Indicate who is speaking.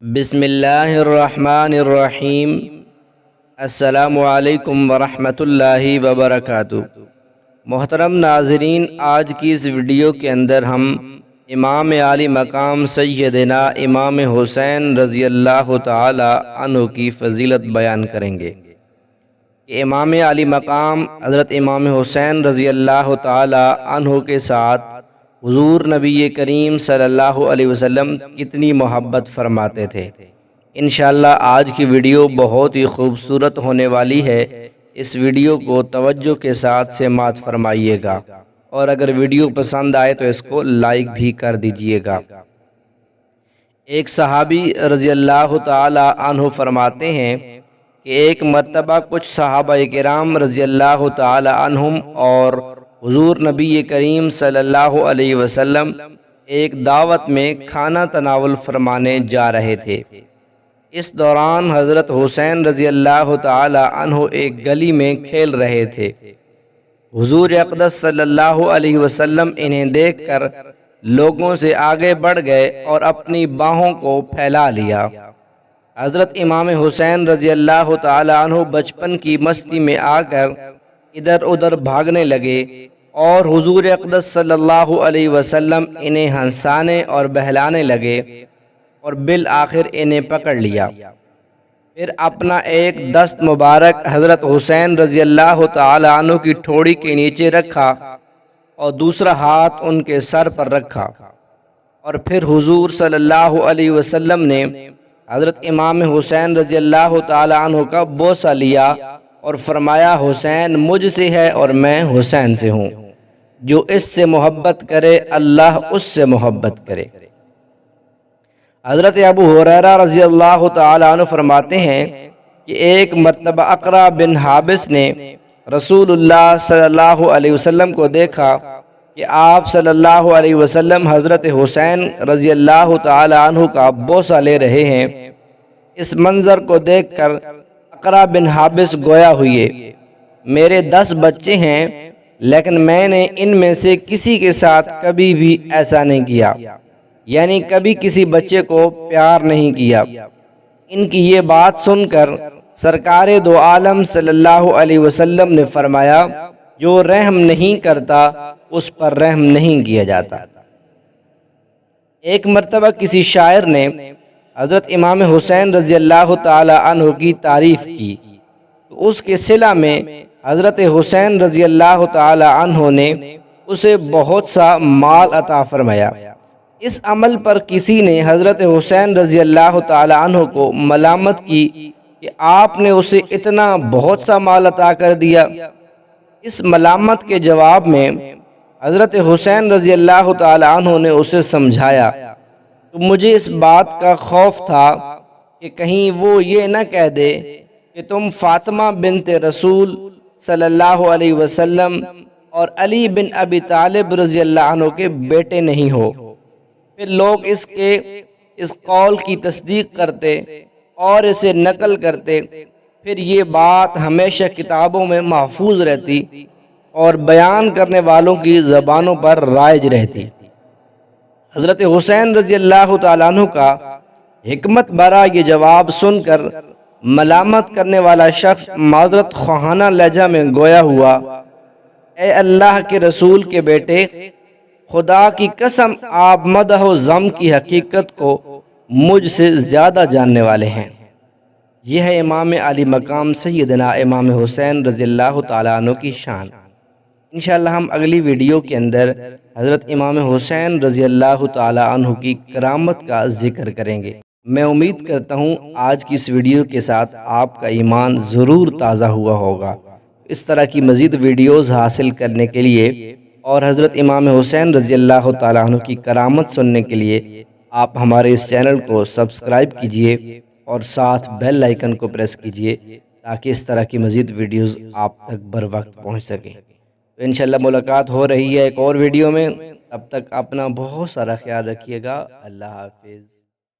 Speaker 1: بسم اللہ الرحمن الرحیم۔ السلام علیکم ورحمۃ اللہ وبرکاتہ۔ محترم ناظرین، آج کی اس ویڈیو کے اندر ہم امام عالی مقام سیدنا امام حسین رضی اللہ تعالی عنہ کی فضیلت بیان کریں گے کہ امام عالی مقام حضرت امام حسین رضی اللہ تعالی عنہ کے ساتھ حضور نبی کریم صلی اللہ علیہ وسلم کتنی محبت فرماتے تھے۔ انشاءاللہ آج کی ویڈیو بہت ہی خوبصورت ہونے والی ہے۔ اس ویڈیو کو توجہ کے ساتھ سماعت فرمائیے گا، اور اگر ویڈیو پسند آئے تو اس کو لائک بھی کر دیجئے گا۔ ایک صحابی رضی اللہ تعالی عنہ فرماتے ہیں کہ ایک مرتبہ کچھ صحابہ کرام رضی اللہ تعالی عنہم اور حضور نبی کریم صلی اللہ علیہ وسلم ایک دعوت میں کھانا تناول فرمانے جا رہے تھے۔ اس دوران حضرت حسین رضی اللہ تعالی عنہ ایک گلی میں کھیل رہے تھے۔ حضور اقدس صلی اللہ علیہ وسلم انہیں دیکھ کر لوگوں سے آگے بڑھ گئے اور اپنی باہوں کو پھیلا لیا۔ حضرت امام حسین رضی اللہ تعالی عنہ بچپن کی مستی میں آ کر ادھر ادھر بھاگنے لگے، اور حضور اقدس صلی اللہ علیہ وسلم انہیں ہنسانے اور بہلانے لگے، اور بالآخر انہیں پکڑ لیا۔ پھر اپنا ایک دست مبارک حضرت حسین رضی اللہ تعالی عنہ کی ٹھوڑی کے نیچے رکھا اور دوسرا ہاتھ ان کے سر پر رکھا، اور پھر حضور صلی اللہ علیہ وسلم نے حضرت امام حسین رضی اللہ تعالی عنہ کا بوسہ لیا اور فرمایا، حسین مجھ سے ہے اور میں حسین سے ہوں، جو اس سے محبت کرے اللہ اس سے محبت کرے۔ حضرت ابو ہریرہ رضی اللہ تعالی عنہ فرماتے ہیں کہ ایک مرتبہ اقرع بن حابس نے رسول اللہ صلی اللہ علیہ وسلم کو دیکھا کہ آپ صلی اللہ علیہ وسلم حضرت حسین رضی اللہ تعالی عنہ کا بوسہ لے رہے ہیں۔ اس منظر کو دیکھ کر اقرع بن حابس گویا ہوئے، میرے 10 بچے ہیں، لیکن میں نے ان میں سے کسی کے ساتھ کبھی بھی ایسا نہیں کیا، یعنی کبھی کسی بچے کو پیار نہیں کیا۔ ان کی یہ بات سن کر سرکار دو عالم صلی اللہ علیہ وسلم نے فرمایا، جو رحم نہیں کرتا اس پر رحم نہیں کیا جاتا۔ ایک مرتبہ کسی شاعر نے حضرت امام حسین رضی اللہ تعالی عنہ کی تعریف کی، تو اس کے صلہ میں حضرت حسین رضی اللہ تعالی عنہ نے اسے بہت سا مال عطا فرمایا۔ اس عمل پر کسی نے حضرت حسین رضی اللہ تعالی عنہ کو ملامت کی کہ آپ نے اسے اتنا بہت سا مال عطا کر دیا۔ اس ملامت کے جواب میں حضرت حسین رضی اللہ تعالی عنہ نے اسے سمجھایا، تو مجھے اس بات کا خوف تھا کہ کہیں وہ یہ نہ کہہ دے کہ تم فاطمہ بنت رسول صلی اللہ علیہ وسلم اور علی بن ابی طالب رضی اللہ عنہ کے بیٹے نہیں ہو۔ پھر لوگ اس قول کی تصدیق کرتے اور اسے نقل کرتے، پھر یہ بات ہمیشہ کتابوں میں محفوظ رہتی اور بیان کرنے والوں کی زبانوں پر رائج رہتی۔ حضرت حسین رضی اللہ تعالیٰ عنہ کا حکمت بھرا یہ جواب سن کر ملامت کرنے والا شخص معذرت خواہانہ لہجہ میں گویا ہوا، اے اللہ کے رسول کے بیٹے، خدا کی قسم آپ مدح و ذم کی حقیقت کو مجھ سے زیادہ جاننے والے ہیں۔ یہ ہے امام علی مقام سیدنا امام حسین رضی اللہ تعالیٰ عنہ کی شان۔ انشاءاللہ ہم اگلی ویڈیو کے اندر حضرت امام حسین رضی اللہ تعالیٰ عنہ کی کرامت کا ذکر کریں گے۔ میں امید کرتا ہوں آج کی اس ویڈیو کے ساتھ آپ کا ایمان ضرور تازہ ہوا ہوگا۔ اس طرح کی مزید ویڈیوز حاصل کرنے کے لیے اور حضرت امام حسین رضی اللہ تعالیٰ عنہ کی کرامت سننے کے لیے آپ ہمارے اس چینل کو سبسکرائب کیجئے اور ساتھ بیل آئیکن کو پریس کیجئے، تاکہ اس طرح کی مزید ویڈیوز آپ تک بر وقت پہنچ سکیں۔ تو انشاءاللہ ملاقات ہو رہی ہے ایک اور ویڈیو میں، تب تک اپنا بہت سارا خیال رکھیے گا۔ اللہ حافظ۔